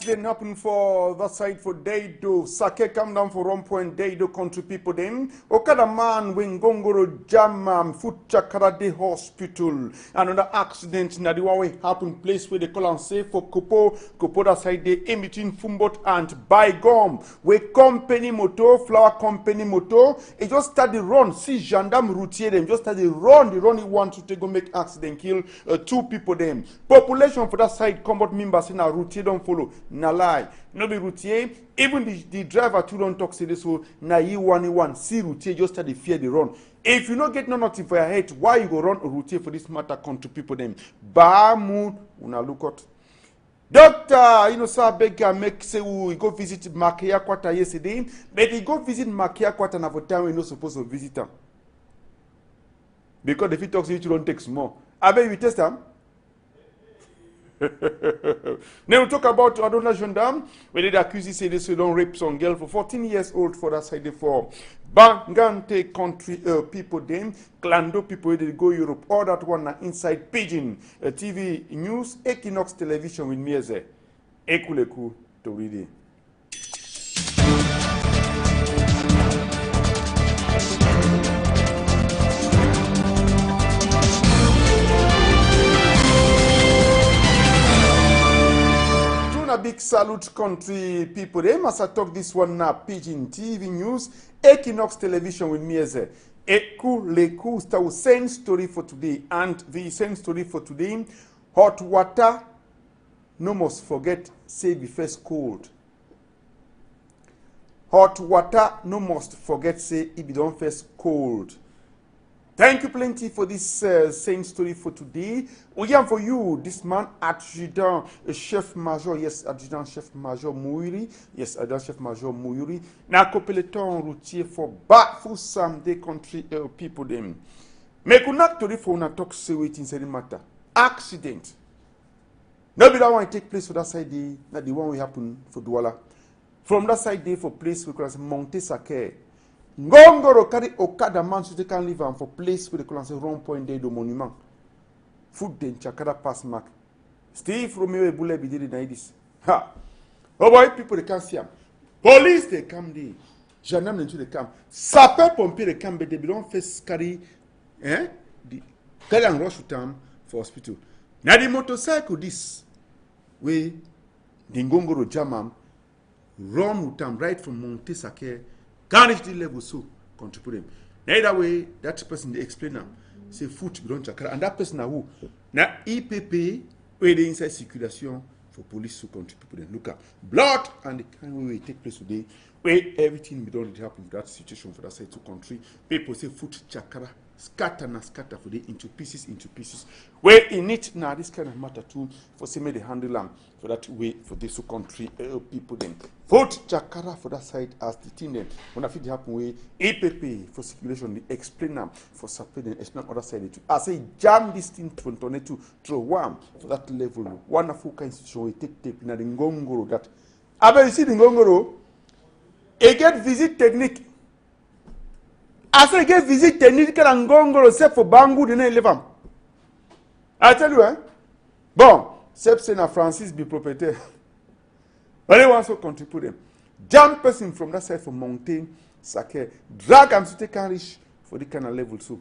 accident happened for that side for Deido. Sake come down for 1 point Deido country people then. Okada man when Gongoro jam foot Chakarade hospital. Another accident na the one way happened place where they call and say for Kopo that side they in between Fumbot and Baigom. Where company motor, flower company motor, it just started run. See gendarme routier them just started run. The run he want to go make accident kill 2 people them. Population for that side combat members in a routier don't follow. Na lie. No be routier. Even the driver too don't talk say so. Na you one see routier just start the fear they run. If you not get nothing for your head, why you go run a routier for this matter country people them? Bamu una look out. Doctor, you know, sir, beggar make say we go visit Makia Kwata yesterday, but he go visit Makia Kwata na for time we not supposed to visit him. Because if he talks, you don't take more. I bet we test him. Then we talk about Adona Gendarme, where they accuse say they don't rape some girl for 14 years old for that side for Bangante country people then, Klando people they go Europe, all that one na inside Pigeon TV news, Equinox television with Mieze. Ekuleku to read it. A big salute country people. They must talk this one now. Pigeon TV news, Equinox television with Mieze. Leku start same story for today. And the same story for today, hot water, no must forget, say be first cold. Hot water, no must forget, say it be done first cold. Thank you plenty for this same story for today. We have for you this man, Adjutant Chef Major, yes, Adjutant Chef Major Mouiri, yes, Adjutant Chef Major Mouiri. Na peloton routier for for some day country people them. Make you not to for una talk say wait inside the matter. Accident. No be that one take place for that side day, not the one we happen for Douala. From that side day for place we call Monte Sake. Ngongoro carry Okada man so they can live and for place where they call and say 1 point Deido monument. Food then Chakara pass mark. Steve Romeo Ebule be did in this. Ha! Oh boy, people they can't see them. Police they come there. Gendarme they come. Sapeur pompier they come, but they don't face carry the carry and rush with them for hospital. Now the motorcycle this way the Ngongoro Jamam run with them right from Monte Sake. Can't reach the level so contribute them. Either way, that person they explain them. Say foot don't chakra. And that person na who? Na IPP where the inside circulation for police to contribute them. Look at blood and the kind way take place today where everything be done to happen for that situation for that side to country. People say foot chakra scatter for the into pieces. Where in it now this kind of matter too for say may they handle them for that way for this country people then. Vote Chakara for that side as the thing then. When I feel the happen way, APP for circulation, they explain them for supply it's not other side. I say jam this thing to throw one for that level. Wonderful kind of institution we take in the Ngongoro that. I bet you see the Ngongoro, it get visit technique. I say get visit technique and Ngongoro except for Bangu the name level. I tell you, bon, except Saint Francis be propriétaire. Only one so contribute them. Jam person from that side from mountain, Sake, drag and to take and reach for the kind of level so.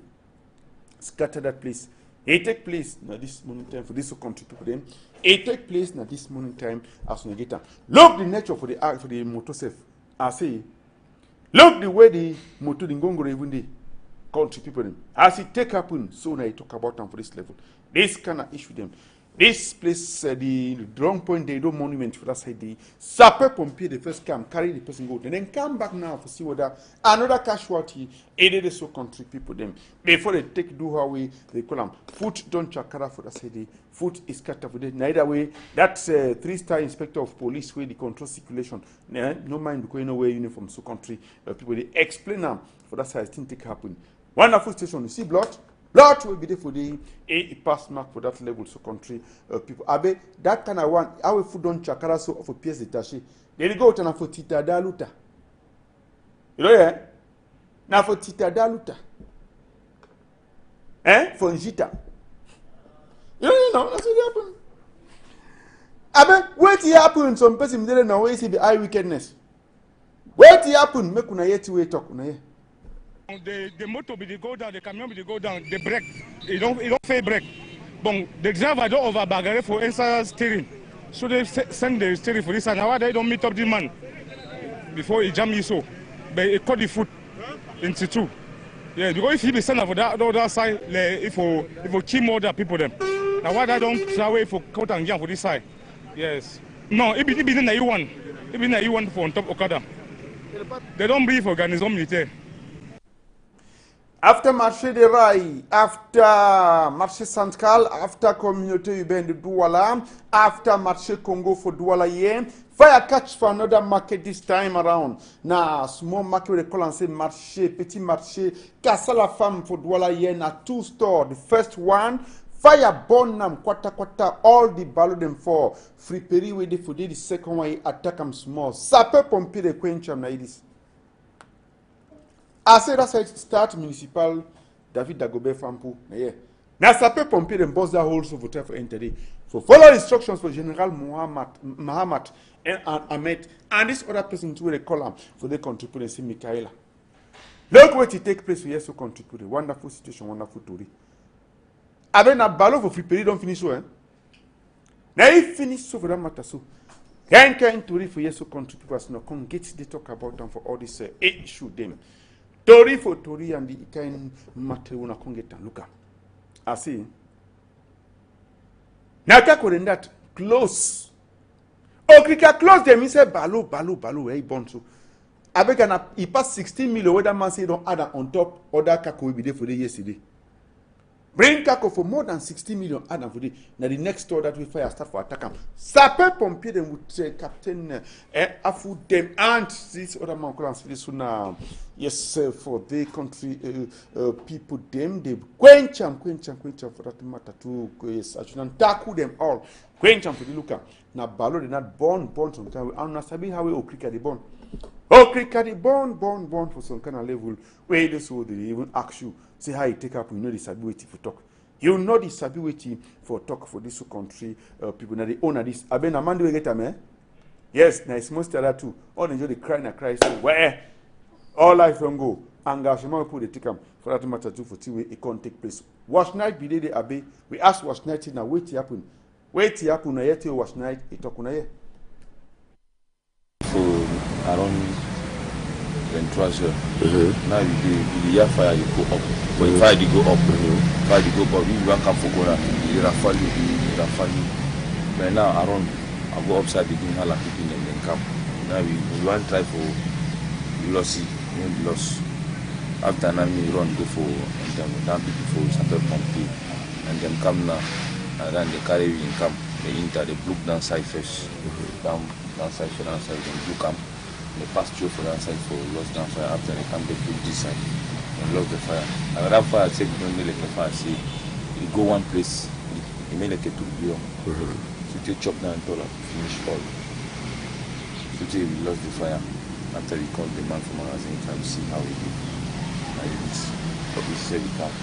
Scatter that place. It take place now this morning time for this to contribute them. It take place now this morning time as we get them. Look the nature for the motor self. I say, look the way the motor the Ngongoro even the country people them. As it take happen, so now I talk about them for this level. This kind of issue them. This place, the wrong point, they do monument for that side. The sapeur pompier, the first come, carry the person go, and then come back now to see whether another casualty aided the so country people them. Before they take do how way they call them. Foot don't chakara for that side. Foot is cut off. Neither way, that's 3-star inspector of police where the control circulation. No mind because no way uniform so country people they explain them for that side. Thing take happen. Wonderful station. You see blood. Blood will be there for the a pass mark for that level so country people. Abe that kind of one. Our food don't chakara so for pièce détachée. They go to na for tita daluta. You know yeah? Na for tita daluta. For njita. You know that's what happened. Abe, what happen? Some person didn't know where see the eye wickedness. What happen? Make una yet we talk una here. The motor will go down, the camion will go down, the brake, it don't fail brake. But the driver don't over bagger for inside steering. So they send the steering for this and now they don't meet up the man before he jam you so. But he cut the foot into two. Yeah, because if he be sent for that the other side, if you kill more other people them. Now why they don't travel for cut and jam for this side? Yes. No, it be in the U1. It be in the U1 for on top Okada. They don't breathe for garnison militaire. After marché de rails, after marché central, after communauté urbaine de Douala, after marché Congo for Douala here, fire catch for another market this time around. Now, small market we call and say marché, petit marché, Casa la Femme for Douala here, na 2 store. The first one, fire burn them, quarter, all the ballot them for free peri we for the second one, attack them small. Sapeur pompier de quench am na this. I say that's how it start municipal David Dagobert Fampo. Yeah. Now sapeur pompier them boss that whole voter for enter. So follow instructions for General Muhammad and Ahmed and this other person to the column for the contribute and see Michaela. Look what it take place for yes to contribute. Wonderful situation, wonderful story. I mean a ballot for free period don't finish so, eh? Now if finish so for that matter so. Can to for yes to contribute us no come get the talk about them for all this issue them. Tori for Tori and the kind matter una kongeta look at. I see. Now take on that close. Oh, Krika close them. He said balu, hey bonso. I beg and he passed 16 million. Whether man say don't add on top other kako will be there for the yesterday. Bring kako for more than 60 million add for the. Now the next store that we fire start for attack them. Sapeur pompier them with Captain Afu them and this other man call and this now. Yes, for the country people them they quencham for that matter too. Yes, I should tackle them all. Quencham for the looker. Now ballo they not born some kind. And na sabi how we Okrika the born. Okrika the born for some kind of level. Where they so they even ask you say how you take up. You know the sabi waiting for talk. You know the sabi waiting for talk for this country people. Now they own this. I been a man do get am eh? Yes, now it's most other too. All enjoy the cry so where. All life don't go. Engagement put the ticket for that matter too for till it can't take place. Wash night be the abe. We ask wash night now wait to happen. Wait to happen na yet wash night it talk na here. For around 23 years. Now you the fire you go up. When fire you go up, fire you go up. You don't come for corner. You rafali. But now around I go upside the green hala people and then come. Now we want try for lossy. Loss. After now, we run go for and then down people for sapeur pompier and then come now and then they carry we in camp. They enter the block down side first, down side for down side, then blue camp. They pass through for down side for lost down fire. After they come, they put this side and lost the fire. And that fire take don't make like a fire. See, you go one place, you make like a tourbillon. So you chop down and finish all. So you lost the fire. After we call the man from magazine, try to see how we do. Like this. But we say we can't.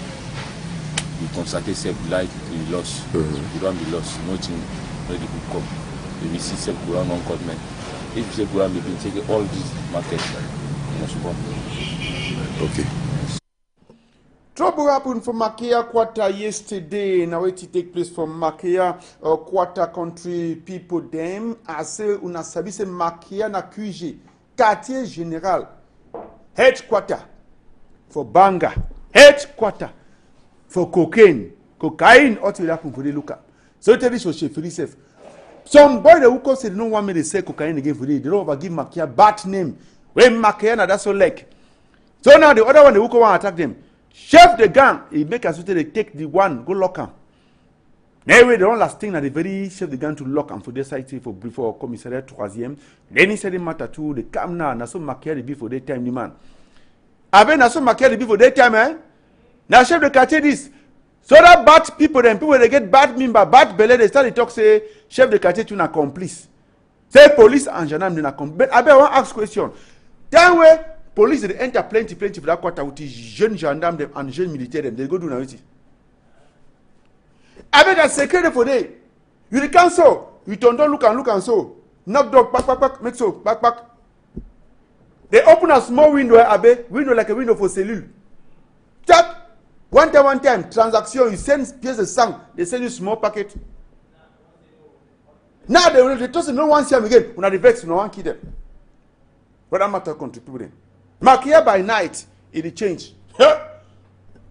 We constantly say like we lost. We don't be lost. Nothing ready to come. If we see say Quran on court man. If we say Quran we can take all these markets. Must come. Okay. Trouble happened for Makia Quarter yesterday. Now it take place from Makia Quarter country people them. As say una sabi se Makia na QG. Quartier Général, headquarter for Banga, headquarter for cocaine, what will happen for the looker. So tell this was free safe. Some boy who come say they don't want me to say cocaine again for the they don't ever give Makia bad name. When Makia na that's so like. So now the other one the who come and attack them. Chef the gang, he make us they take the one, go lock him. Anyway, the one last thing that the very chef began to lock and for their site for before commissariat 3e. Then he said the matter to the cam now, na so Makia the before that time the man. Abe na so Makia the before that time, eh? Now chef the quartier this. So that bad people then people they get bad member, bad belly, they start to talk say chef the quartier to na complice. Say police and gendarme they na complice. But Abe I want ask question. That way police they enter plenty for that quarter with the jeune gendarme them and jeune militaire them. They go do now it. Avec un secret for day. You the council, You don't look and so. Knock dog, back, make so, back. They open a small window, Abe, window like a window for cellule. Tap! One time, transaction, you send pièce de sang, they send you small packet. Now they trust no one see them again. When they vex, no one kill them. But that matter contributing. Makia by night, it change.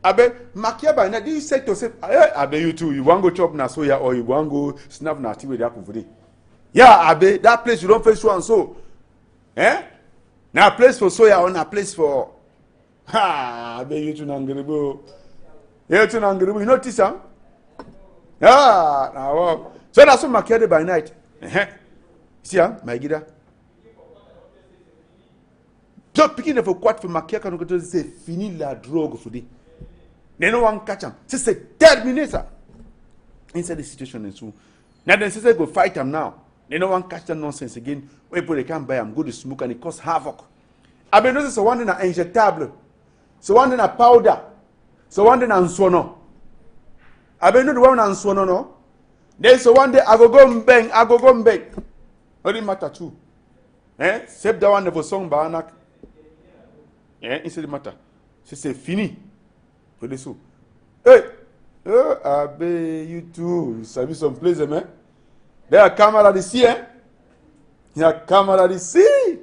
Abe, Makia by night, you say to say, Abe, you too, you want to go chop na soya or you want to go snap na tea with the apple for day. Yeah, Abe, that place you don't face so and so. Now a place for soya or a place for Abe, you too nangribo. You too nangribo, you notice huh? Now so that's what Makia by night. See my gida. So picking for quoi for Makia can go say fini la drogue for day. They no one catch him. C'est terminé ça. Inside the situation and so. Now then say go fight him now. They no one catch that nonsense again. When people they can't buy him, go to smoke and it cause havoc. I been notice so one in a injectable, so one in a powder, so one in a nsono. I been know the one in nsono no. Then so one day I go bang. Only matter too. Save that one for song banak. Inside the matter. C'est fini. For this one. Hey, Abe, you too. You sabi some place, man. There are camera the sea, There are camera the sea.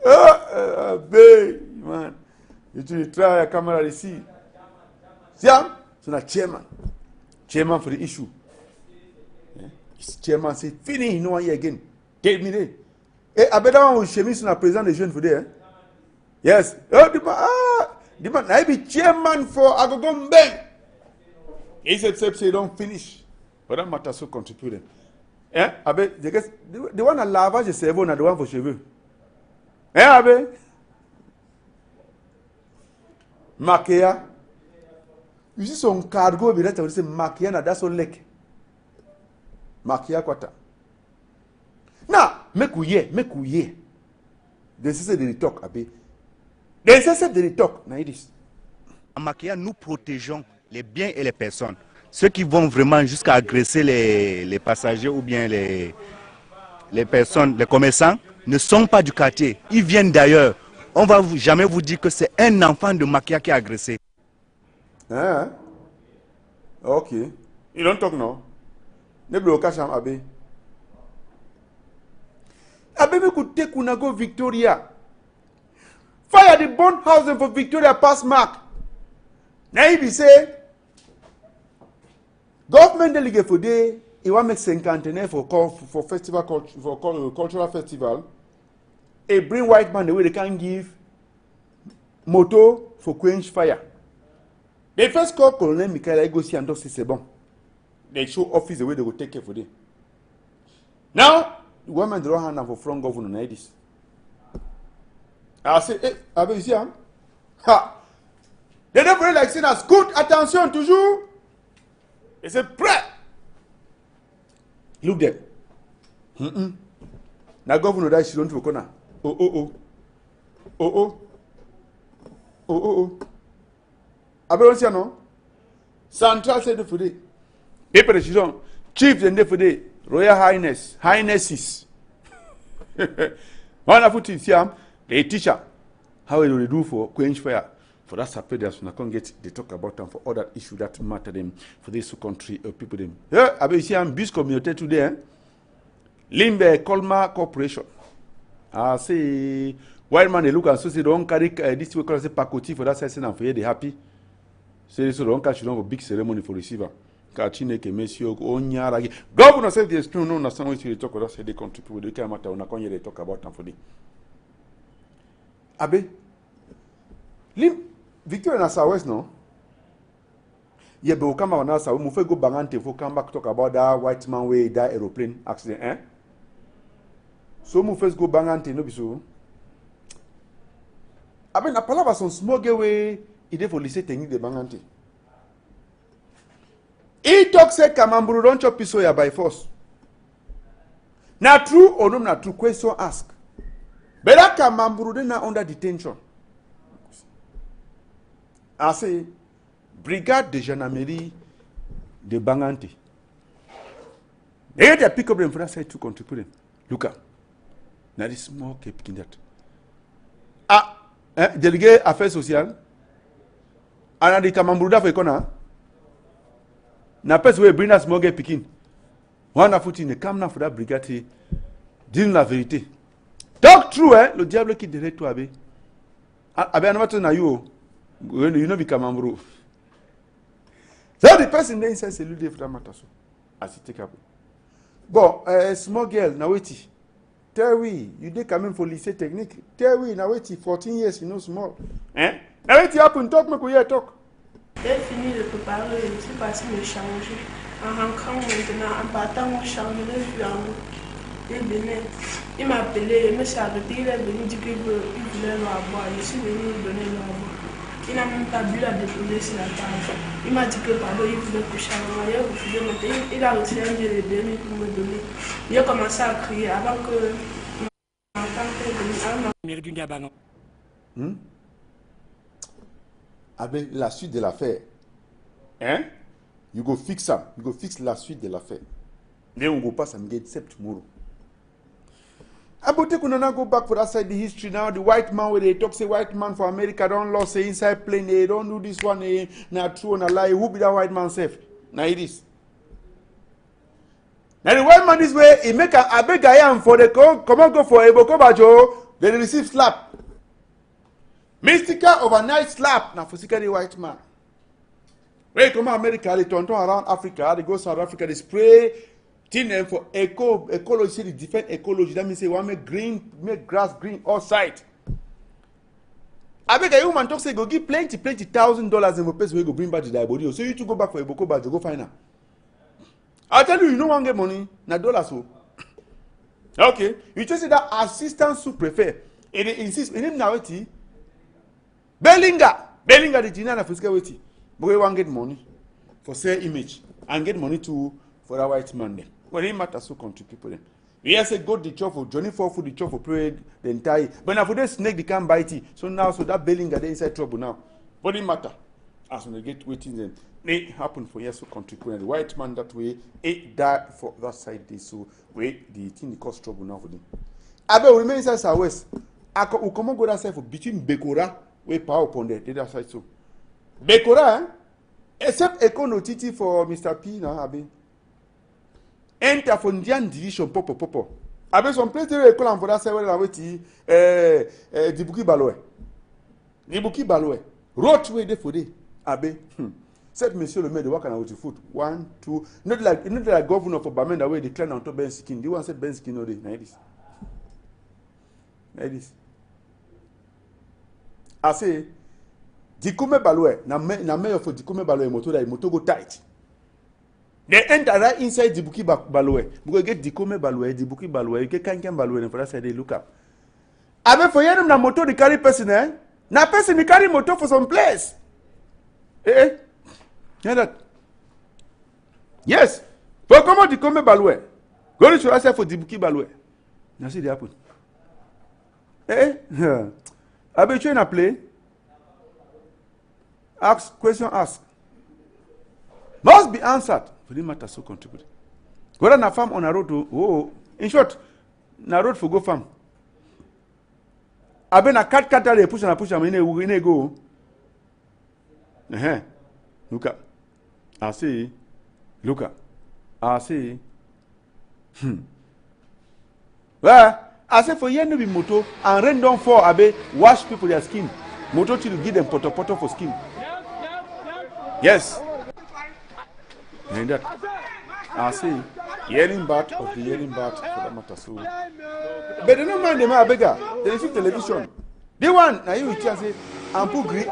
Abe, man. You too try a camera the sea. See him? So now chairman for the issue. Chairman say, fini, no one here again. Take me there. Abe, that one will show me so present the jeune for there. Yes. The man, I be chairman for Agogombe. He said, say don't finish. But that matter so contributing. Abe, the one that lavage the cerveau, not the one for cheveux. Abe? Makia. You see some cargo, be that I will say Makia, na that's all lake. Makia kwata. Now, make we hear. They say they talk, Abe. They say they talk. Now it is. À Makia, nous protégeons les biens et les personnes. Ceux qui vont vraiment jusqu'à agresser les passagers ou bien les personnes, les commerçants, ne sont pas du quartier. Ils viennent d'ailleurs. On ne va jamais vous dire que c'est un enfant de Makia qui a agressé. Ok. You don't talk now. Ne bloque pas Abe. Abe me could take Unago Victoria. Fire the burnt house for Victoria past Mark. Now he say, government delegate for day, he want make cinquantenaire for festival for cultural festival. He bring white man the way they can give moto for quench fire. They first call Colonel Michael Egosi and say c'est bon. They show office the way they go take care for day. Now, the woman draw hand for front governor like this. I say, Abe, you see, ha! They don't pray like sinners. Good attention, toujours. They say, pray. Look there. Now, governor, that she don't for corner. Oh. Abe, don't see, no? Central said for day. Paper, she don't. Chief, and for day. Royal Highnesses. Wonderful things, see, the teacher, how will they do for quench fire? For that subsidies, we can't get they talk about them for other issues that matter them for this country people them. Yeah, I be see I'm bus community today. Limbe Colmar Corporation. I say white man they look and so say don't carry this we call say pakoti for that session and for here they happy. Say so don't catch a big ceremony for receiver. Kachine ke mesio onyara. Governor said there's no understand what you talk about say they contribute they can't matter we can't they talk about them for the Abe, Victoria na Southwest, no? Yeah, but we come out now, so we move go bangante, we come back talk about that white man way, that aeroplane accident, So we first go bangante, no be so. Abe, na palava son small way, ide for lise tengi de bangante. He talk say Kamamburu don't chop pisoya by force. Na true or no na true question ask. But that Kamamburu they now under detention. I say, Brigade de Gendarmerie de Bangante. They get pick up them for that side to contribute them. Look at. Now this small keep in that. Délégué affaires sociales. And the Kamambruda for Kona. Na person we bring us small get picking. One of foot in the come now for that brigade. Dis la vérité. Talk true, le diable qui dirait toi, Abbé. Abbé, I'm not na you. You know, become Ambrou. So the person then says, "Celui de Framataso." As he take up. Bon, small girl, now wait. Tell we, you did come in for lycée technique. Tell we, now wait, 14 years, you know, small. Now wait, happen, talk, make we hear talk. J'ai fini de préparer, je suis parti me changer. En rentrant maintenant, en partant, on change de vue en il venait. Il m'a appelé, il me s'est arrêté, il est venu dire qu'il voulait l'eau à boire. Je suis venu lui donner l'eau à boire. Il n'a même pas bu la déposer sur la table. Il m'a dit que pardon, il voulait coucher avec moi. Il a refusé de me il a reçu un billet de 2000 pour me donner. Il a commencé à crier avant que ma femme soit venue. Avec la suite de l'affaire. Hein? You go fix ça. You go fix la suite de l'affaire. Then we go pass and get set tomorrow. About to go back for that side the history now. The white man where they talk say white man for America don't lost say inside plane they don't do this one na true na lie. Who be that white man safe? Now it is. Now the white man this way he make a big guy for the come on go for Eboko Bajo. They receive slap. Mystical overnight slap. Now for the white man. When come America they turn around Africa they go South Africa they spray. Thing for ecology, the different ecology. That means say one make green, make grass green all side. I beg a human talk say go give plenty $1,000 in a place where you go bring back the body. So you to go back for a Eboko Bajo, go find her. I tell you, you no one get money, na dollars so. Okay, you just say that assistant to prefer. It insist in him now wait. Bellinga the Gina na physical wait. But we want get money for sell image and get money to for that white man there. Well, it matters so country people then. We have said go the chop for Johnny for food the chop for pray the entire. But now for the snake they can't bite it. So now so that Bellinga they inside trouble now. But it matter. As when they get waiting then it happen for yes so country people. The white man that way it died for that side this so wait the thing they cause trouble now for them. I bet we remain inside southwest. I come go that side for between Bekora we power upon there the other side so. Bekora except Econo Titi for Mr. P now Abi. Enter for Indian division popo. Avec son place de l'école en voilà c'est la weti Dibuki Baloé. Dibuki Baloé. Road way de fodé. Abe. Cette monsieur le maire de Wakana with foot. 1 2 not like governor for Bamenda way decline on top Ben Skin. Do you want said Ben Skin no day? Na this. I say Dikume Baloé na mayor for Dikume Baloé moto go tight. They enter right inside Dibuki Baloé. Because get Dikome Baloé, Dibuki Baloé, you get Kankan Baloé, and for that side they look up. Abe for you na motor they carry person na person they carry motor for some place. Hear that? Yes. For come on Dikome Baloé. Go to yourself for Dibuki Baloé. Now see they happen. Abe you na play? Question ask. Must be answered. For the matter so contribute. Whether na farm on a road to in short, na road for go farm. Abe na cut they push am in go. Look up. I see. Look up. I see. Well, I say for yen no be moto and rain don't fall. Abe wash people their skin. Moto till give them poto for skin. Yes. And that I see yelling bat of the yelling bat for that matter so. But they don't mind them bigger. They see television. They want now you say ampu gris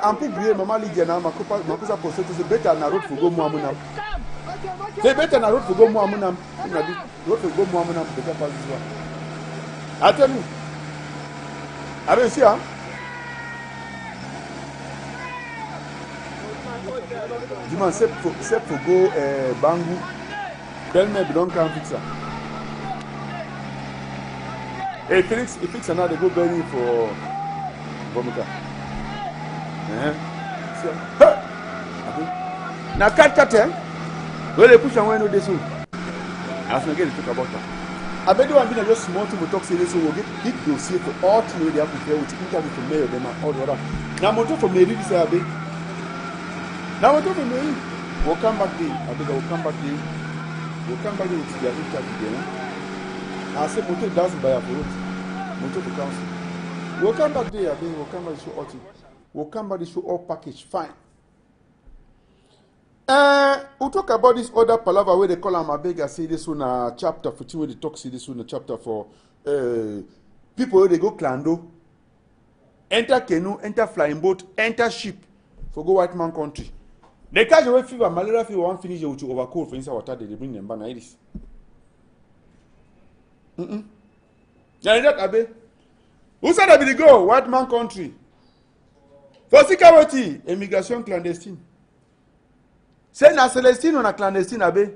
mama lidia na makusa post say better na road for go mu amunam. Say better na road for go mu amunam. Na road for go mu amunam better pass this one. I tell you. I don't see am. Du man c'est pour go Bangu. Tell me don't come fix her. Hey Felix, if fix another they go bury for Bomika. Na cut where they push and when no they so. As we get to talk about that. I bet you one thing I just small thing we talk serious, so we'll get big dossier for all things they have to prepare with interview for mayor them and all the other. Now motor for Mary this Abe. Now motor for Mary. We'll come back there. I bet we'll come back there. We'll come back there with their interview there. I say motor doesn't buy a road. Motor for council. We'll come back there. I think we'll come back to show all things. We'll come back to show all package. Fine. We'll talk about this other palaver where they call Amabega, say this one chapter 14, where they talk, say this one chapter for people where they go Klando, enter canoe, enter flying boat, enter ship for go white man country. They catch away fever, malaria fever, one finish with you overcold for inside water, they bring them back like this. Now that Abe, who said that be the go white man country? For security, immigration clandestine. Say na Celestine on a clandestine Abe.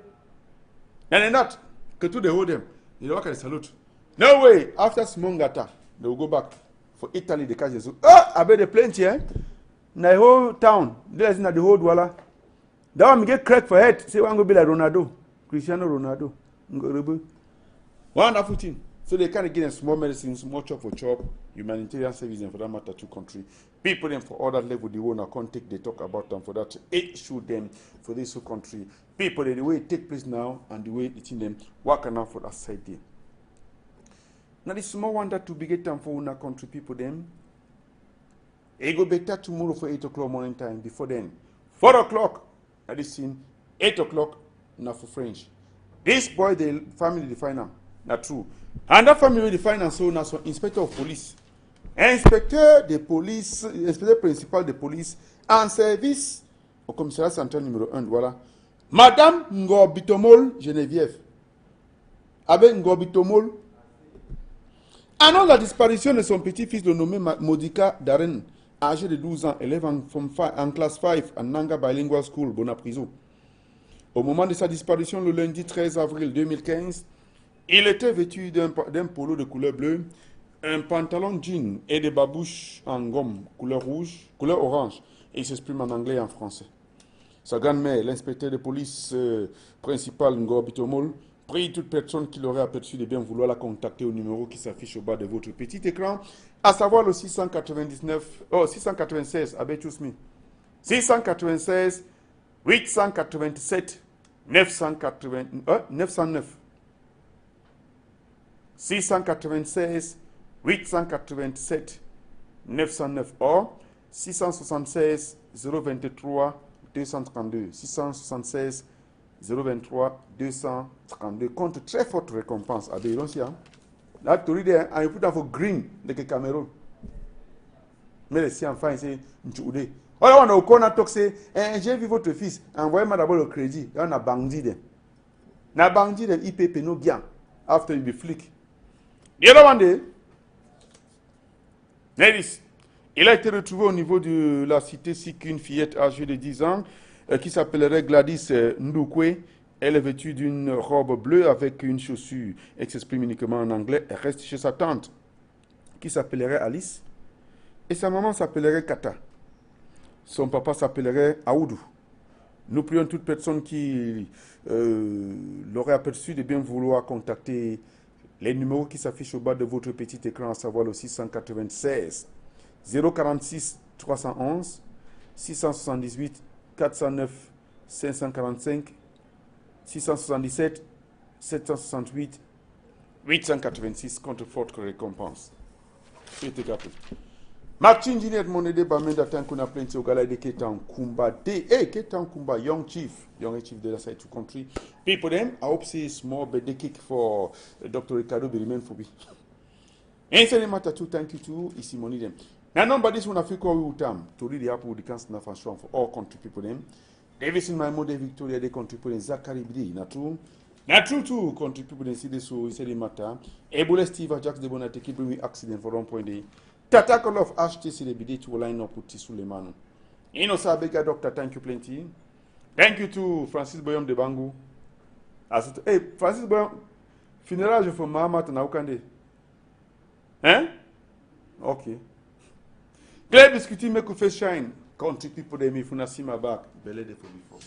And they're not. Ketu they hold them. They don't can salute. No way. After Smongata, they will go back. For Italy, they catch Jesus. Oh, Abe the plenty, eh? Na the whole town. There's not the whole Douala. That one get crack for head. Say one go be like Ronaldo. Cristiano Ronaldo. Wonderful thing. So they kind of get them small medicine, small chop for chop, humanitarian service, and for that matter, to country. People them for all that level, the owner can't take, they talk about them for that. It shoot them for this whole country. People, the way it take place now and the way it's in them, working out for that side there. Now, this small one that to be get time for our country people them. It go better tomorrow for 8 o'clock morning time. Before then, 4 o'clock at this scene, 8 o'clock now for French. This boy, the family define them. Not true. And that family define and so now so inspector of police, inspecteur de police, inspecteur principal de police en service au commissariat central numéro 1. Voilà. Madame Ngobitomol Geneviève. Avec Ngobitomol. Annonce la disparition de son petit-fils, le nommé Modika Darren, âgé de 12 ans, élève en classe 5 à Nanga Bilingual School, Bonapriso. Au moment de sa disparition, le lundi 13 avril 2015, il était vêtu d'un polo de couleur bleue, un pantalon jean et des babouches en gomme, couleur orange, et il s'exprime en anglais et en français. Sa grand-mère, l'inspecteur de police principal Ngobitomol, prie toute personne qui l'aurait aperçu de bien vouloir la contacter au numéro qui s'affiche au bas de votre petit écran, à savoir le 696, avec Chousmi. 696, 887, 909. 696, 887, 909 or 676, 023, 232. 676, 023, 232. Compte très forte récompense. À Béronsia. Là, tu dis, on put for green de Cameroun. Mais les siens, enfin, c'est une choudée. Alors, on a au corner toxé, j'ai vu votre fils, envoyez-moi d'abord le crédit. Et on a bandit. On a bandit de IPP, no gain. After you be flick. The other one day, Nélis, il a été retrouvé au niveau de la cité Sik, une fillette âgée de 10 ans qui s'appellerait Gladys Ndukwe. Elle est vêtue d'une robe bleue avec une chaussure. Elle s'exprime uniquement en anglais. Elle reste chez sa tante qui s'appellerait Alice. Et sa maman s'appellerait Kata. Son papa s'appellerait Aoudou. Nous prions toute personne qui l'aurait aperçu de bien vouloir contacter les numéros qui s'affichent au bas de votre petit écran, à savoir le 696 046 311 678 409 545 677 768 886 contre forte récompense. Martin Jinet Monede Bamenda Tankuna Plenty Ogala de Ketan Kumba de Ketan Kumba young chief de la side to country. People them I hope say small birthday cake for Dr. Ricardo Birimen Fobi. Ainsi matter to thank you to isi money them. Now number this one Africa we utam to read the apple the cancer for strong for all country people them. Davis in my mother Victoria they country people in Zachary Bidi na true. Na true too country people they see this so isi matter. Ebola Steve Jacques de Bonate keep bring accident for 1.8. Tatako of HTC the BD to line up with Sulemanu. Inosa Bega Doctor, thank you plenty. Thank you to Francis Boyom de Bangu. Hey, Francis Boyom, funeral for Mahamat na Ukande. Hein? Okay. Claire Biscuity make you face shine. Country people they me funasima back. Belede for before.